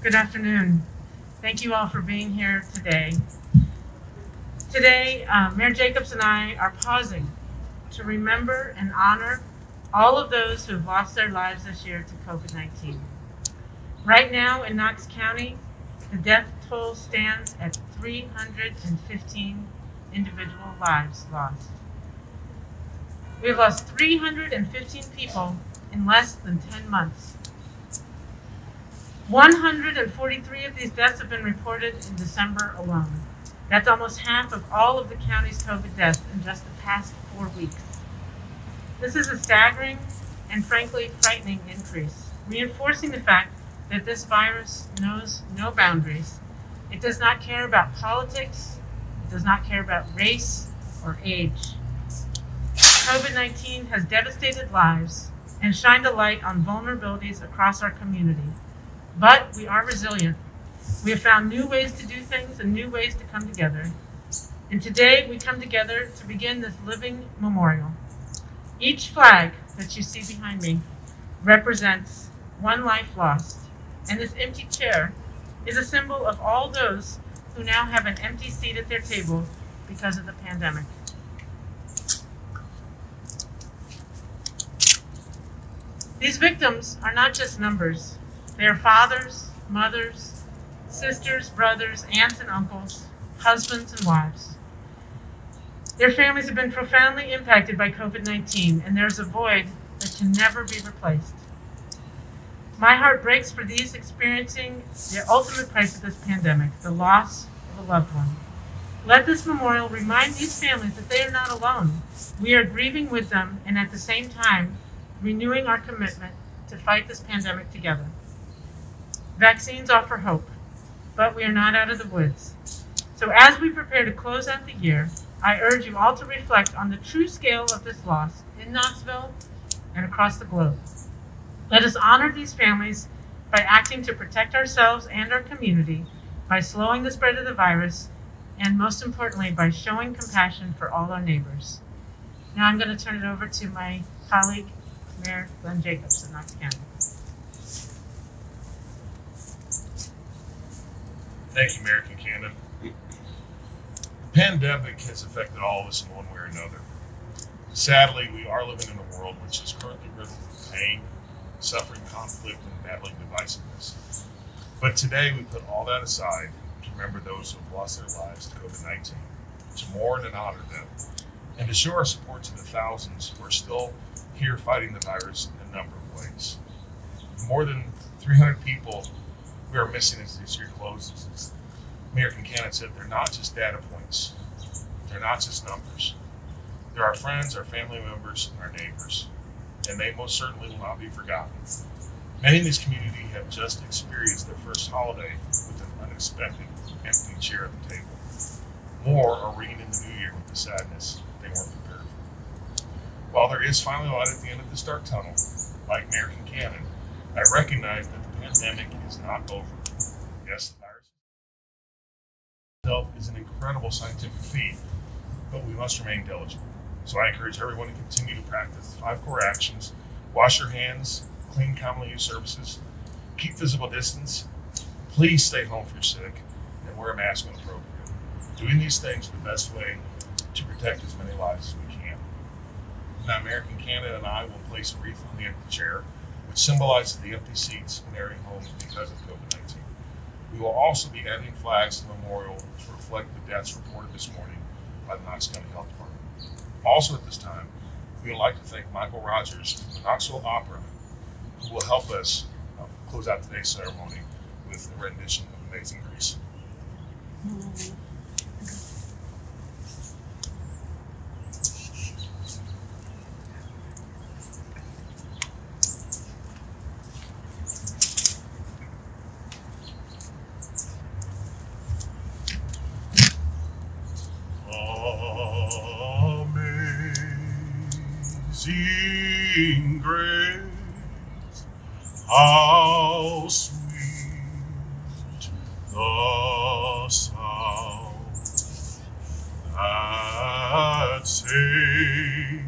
Good afternoon. Thank you all for being here today. Today, Mayor Jacobs and I are pausing to remember and honor all of those who have lost their lives this year to COVID-19. Right now in Knox County, the death toll stands at 315 individual lives lost. We've lost 315 people in less than 10 months. 143 of these deaths have been reported in December alone. That's almost half of all of the county's COVID deaths in just the past 4 weeks. This is a staggering and frankly frightening increase, reinforcing the fact that this virus knows no boundaries. It does not care about politics, it does not care about race or age. COVID-19 has devastated lives and shined a light on vulnerabilities across our community. But we are resilient. We have found new ways to do things and new ways to come together. And today we come together to begin this living memorial. Each flag that you see behind me represents one life lost. And this empty chair is a symbol of all those who now have an empty seat at their table because of the pandemic. These victims are not just numbers. They are fathers, mothers, sisters, brothers, aunts and uncles, husbands and wives. Their families have been profoundly impacted by COVID-19, and there's a void that can never be replaced. My heart breaks for these experiencing the ultimate price of this pandemic, the loss of a loved one. Let this memorial remind these families that they are not alone. We are grieving with them and at the same time renewing our commitment to fight this pandemic together. Vaccines offer hope, but we are not out of the woods. So as we prepare to close out the year, I urge you all to reflect on the true scale of this loss in Knoxville and across the globe. Let us honor these families by acting to protect ourselves and our community, by slowing the spread of the virus, and most importantly, by showing compassion for all our neighbors. Now I'm going to turn it over to my colleague, Mayor Glenn Jacobs of Knox County. Thank you, Mayor Kincannon. The pandemic has affected all of us in one way or another. Sadly, we are living in a world which is currently riddled with pain, suffering, conflict, and battling divisiveness. But today, we put all that aside to remember those who have lost their lives to COVID-19, to mourn and honor them, and to show our support to the thousands who are still here fighting the virus in a number of ways. More than 300 people we are missing as this year closes. As Mayor Kincannon said, they're not just data points. They're not just numbers. They're our friends, our family members, and our neighbors. And they most certainly will not be forgotten. Many in this community have just experienced their first holiday with an unexpected empty chair at the table. More are ringing in the new year with the sadness they weren't prepared for. While there is finally light at the end of this dark tunnel, like Mayor Kincannon, I recognize that the pandemic is not over. Yes, the virus itself is an incredible scientific feat, but we must remain diligent. So I encourage everyone to continue to practice 5 core actions: wash your hands, clean commonly used surfaces, keep physical distance, please stay home if you're sick, and wear a mask when appropriate. Doing these things are the best way to protect as many lives as we can. Now, Mayor Kincannon and I will place a wreath on the empty chair, which symbolizes the empty seats in erring homes because of COVID-19. We will also be adding flags to the memorial to reflect the deaths reported this morning by the Knox County Health Department. Also at this time, we would like to thank Michael Rogers from the Knoxville Opera, who will help us close out today's ceremony with a rendition of Amazing Grace. Amazing grace, how sweet the sound that saved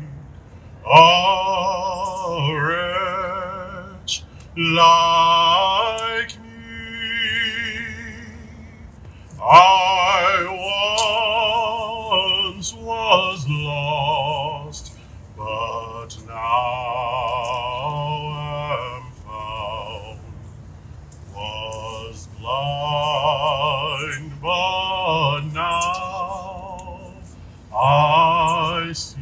a wretch like me. I once was lost, but now am found. Was blind, but now I see.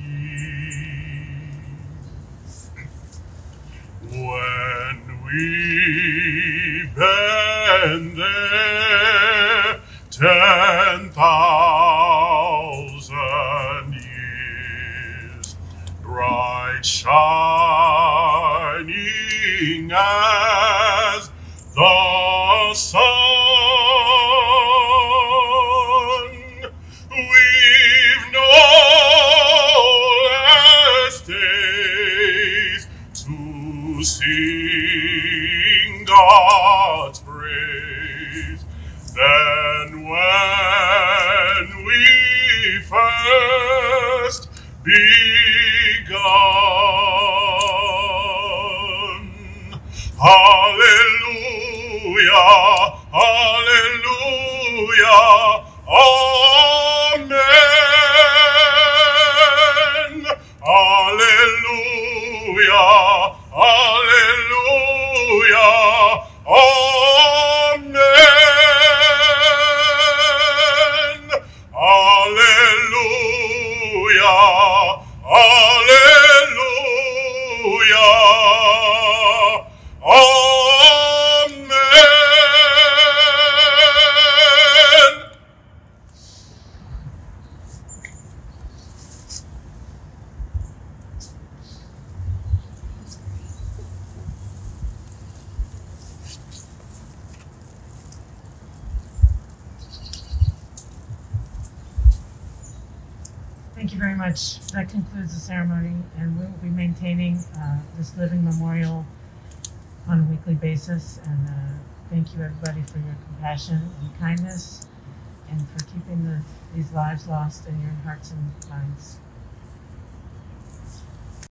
When we've been there 10,000 years, bright shining as the sun, we've no less days to sing God's praise than when we first begun. Hallelujah, hallelujah, amen. Hallelujah, hallelujah, amen. Hallelujah, hallelujah, amen. Thank you very much. That concludes the ceremony, and we will be maintaining this living memorial on a weekly basis. And thank you, everybody, for your compassion and kindness, and for keeping these lives lost in your hearts and minds.